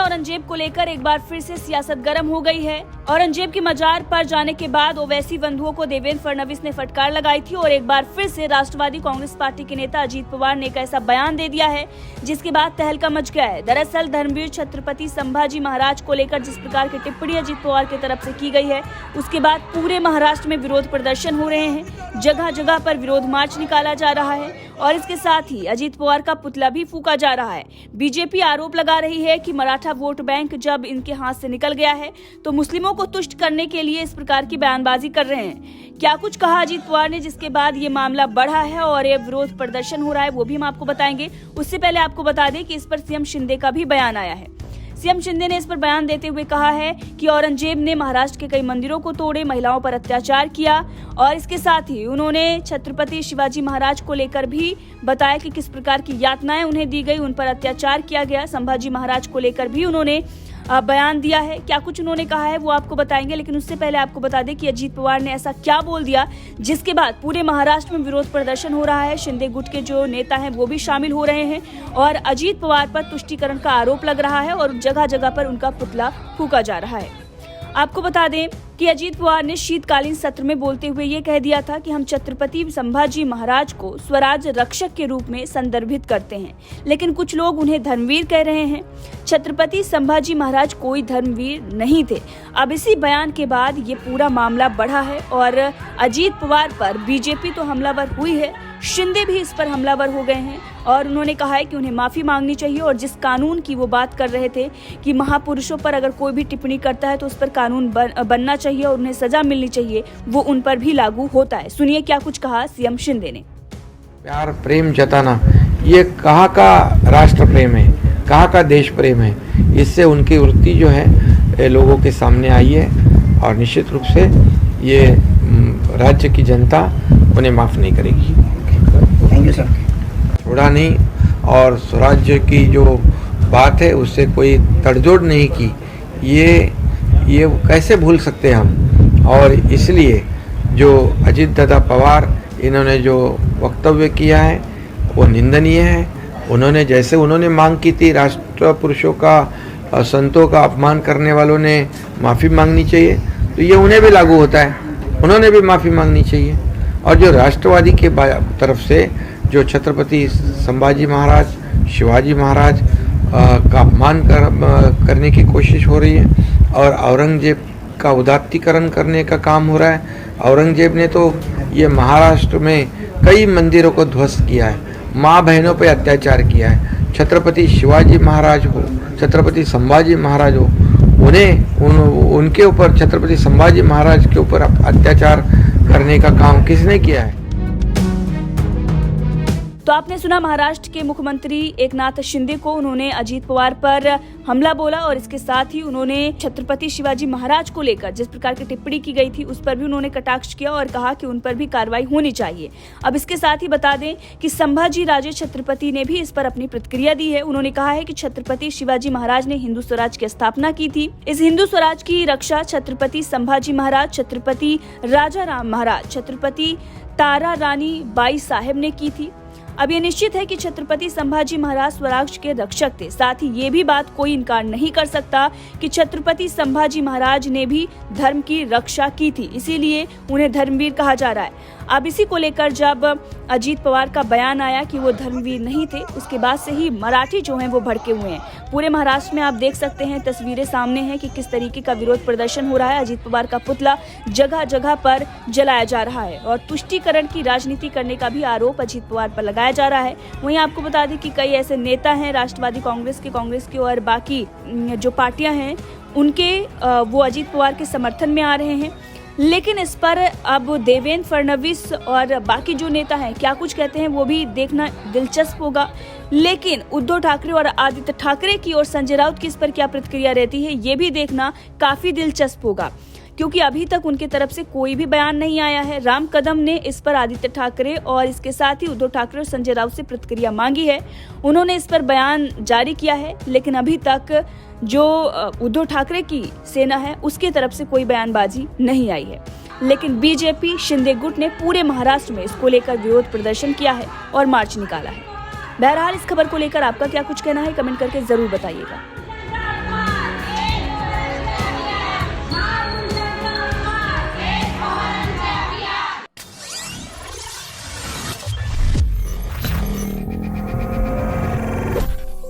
औरंगजेब को लेकर एक बार फिर से सियासत गर्म हो गई है। औरंगजेब की मजार पर जाने के बाद ओवैसी बंधुओं को देवेंद्र फडणवीस ने फटकार लगाई थी और एक बार फिर से राष्ट्रवादी कांग्रेस पार्टी के नेता अजीत पवार ने एक ऐसा बयान दे दिया है जिसके बाद तहलका मच गया है। दरअसल धर्मवीर छत्रपति संभाजी महाराज को लेकर जिस प्रकार की टिप्पणी अजीत पवार की तरफ से की गई है, उसके बाद पूरे महाराष्ट्र में विरोध प्रदर्शन हो रहे हैं। जगह जगह पर विरोध मार्च निकाला जा रहा है और इसके साथ ही अजीत पवार का पुतला भी फूंका जा रहा है। बीजेपी आरोप लगा रही है कि मराठा वोट बैंक जब इनके हाथ से निकल गया है तो मुस्लिमों को तुष्ट करने के लिए इस प्रकार की बयानबाजी कर रहे हैं। क्या कुछ कहा अजीत पवार ने जिसके बाद ये मामला बढ़ा है और ये विरोध प्रदर्शन हो रहा है, वो भी हम आपको बताएंगे। उससे पहले आपको बता दें कि इस पर सीएम शिंदे का भी बयान आया है। सीएम शिंदे ने इस पर बयान देते हुए कहा है कि औरंगजेब ने महाराष्ट्र के कई मंदिरों को तोड़े, महिलाओं पर अत्याचार किया और इसके साथ ही उन्होंने छत्रपति शिवाजी महाराज को लेकर भी बताया कि किस प्रकार की यातनाएं उन्हें दी गई, उन पर अत्याचार किया गया। संभाजी महाराज को लेकर भी उन्होंने बयान दिया है। क्या कुछ उन्होंने कहा है वो आपको बताएंगे, लेकिन उससे पहले आपको बता दें कि अजीत पवार ने ऐसा क्या बोल दिया जिसके बाद पूरे महाराष्ट्र में विरोध प्रदर्शन हो रहा है। शिंदे गुट के जो नेता हैं वो भी शामिल हो रहे हैं और अजीत पवार पर तुष्टीकरण का आरोप लग रहा है और जगह जगह पर उनका पुतला फूंका जा रहा है। आपको बता दें कि अजीत पवार ने शीतकालीन सत्र में बोलते हुए ये कह दिया था कि हम छत्रपति संभाजी महाराज को स्वराज रक्षक के रूप में संदर्भित करते हैं, लेकिन कुछ लोग उन्हें धर्मवीर कह रहे हैं। छत्रपति संभाजी महाराज कोई धर्मवीर नहीं थे। अब इसी बयान के बाद ये पूरा मामला बढ़ा है और अजीत पवार पर बीजेपी तो हमलावर हुई है, शिंदे भी इस पर हमलावर हो गए हैं और उन्होंने कहा है कि उन्हें माफी मांगनी चाहिए और जिस कानून की वो बात कर रहे थे कि महापुरुषों पर अगर कोई भी टिप्पणी करता है तो उस पर कानून बनना चाहिए और उन्हें सजा मिलनी चाहिए, वो उन पर भी लागू होता है। सुनिए क्या कुछ कहा सीएम शिंदे ने। प्यार प्रेम जताना ये कहाँ का राष्ट्र प्रेम है, कहाँ का देश प्रेम है। इससे उनकी वृत्ति जो है लोगों के सामने आई है और निश्चित रूप से ये राज्य की जनता उन्हें माफ नहीं करेगी। Thank you sir. छोड़ा नहीं और स्वराज्य की जो बात है उससे कोई तड़जोड़ नहीं की, ये कैसे भूल सकते हम। और इसलिए जो अजीत दादा पवार इन्होंने जो वक्तव्य किया है वो निंदनीय है। उन्होंने मांग की थी राष्ट्र पुरुषों का संतों का अपमान करने वालों ने माफ़ी मांगनी चाहिए, तो ये उन्हें भी लागू होता है, उन्होंने भी माफ़ी मांगनी चाहिए। और जो राष्ट्रवादी के तरफ से जो छत्रपति संभाजी महाराज शिवाजी महाराज का अपमान करने की कोशिश हो रही है और औरंगजेब का उदात्तीकरण करने का काम हो रहा है। औरंगजेब ने तो ये महाराष्ट्र में कई मंदिरों को ध्वस्त किया है, माँ बहनों पर अत्याचार किया है। छत्रपति शिवाजी महाराज हो, छत्रपति संभाजी महाराज हो, उनके ऊपर छत्रपति संभाजी महाराज के ऊपर अत्याचार करने का काम किसने किया है। तो आपने सुना महाराष्ट्र के मुख्यमंत्री एकनाथ शिंदे को, उन्होंने अजीत पवार पर हमला बोला और इसके साथ ही उन्होंने छत्रपति शिवाजी महाराज को लेकर जिस प्रकार की टिप्पणी की गई थी उस पर भी उन्होंने कटाक्ष किया और कहा कि उन पर भी कार्रवाई होनी चाहिए। अब इसके साथ ही बता दें कि संभाजी राजे छत्रपति ने भी इस पर अपनी प्रतिक्रिया दी है। उन्होंने कहा है कि छत्रपति शिवाजी महाराज ने हिंदू स्वराज की स्थापना की थी। इस हिंदू स्वराज की रक्षा छत्रपति संभाजी महाराज, छत्रपति राजा राम महाराज, छत्रपति तारा रानी बाई साहेब ने की थी। अब ये निश्चित है कि छत्रपति संभाजी महाराज स्वराज के रक्षक थे। साथ ही ये भी बात कोई इनकार नहीं कर सकता कि छत्रपति संभाजी महाराज ने भी धर्म की रक्षा की थी, इसीलिए उन्हें धर्मवीर कहा जा रहा है। अब इसी को लेकर जब अजीत पवार का बयान आया कि वो धर्मवीर नहीं थे, उसके बाद से ही मराठी जो हैं वो भड़के हुए हैं। पूरे महाराष्ट्र में आप देख सकते हैं, तस्वीरें सामने हैं कि किस तरीके का विरोध प्रदर्शन हो रहा है। अजीत पवार का पुतला जगह जगह पर जलाया जा रहा है और तुष्टीकरण की राजनीति करने का भी आरोप अजीत पवार पर लगाया जा रहा है। वहीं आपको बता दें कि कई ऐसे नेता हैं राष्ट्रवादी कांग्रेस के और बाकी जो पार्टियां हैं उनके वो अजीत पवार के समर्थन में आ रहे हैं। लेकिन इस पर अब देवेंद्र फडणवीस और बाकी जो नेता हैं क्या कुछ कहते हैं वो भी देखना दिलचस्प होगा। लेकिन उद्धव ठाकरे और आदित्य ठाकरे की और संजय राउत की इस पर क्या प्रतिक्रिया रहती है ये भी देखना काफी दिलचस्प होगा, क्योंकि अभी तक उनके तरफ से कोई भी बयान नहीं आया है। राम कदम ने इस पर आदित्य ठाकरे और इसके साथ ही उद्धव ठाकरे और संजय राउत से प्रतिक्रिया मांगी है। उन्होंने इस पर बयान जारी किया है, लेकिन अभी तक जो उद्धव ठाकरे की सेना है उसके तरफ से कोई बयानबाजी नहीं आई है। लेकिन बीजेपी शिंदे गुट ने पूरे महाराष्ट्र में इसको लेकर विरोध प्रदर्शन किया है और मार्च निकाला है। बहरहाल इस खबर को लेकर आपका क्या कुछ कहना है कमेंट करके जरूर बताइएगा।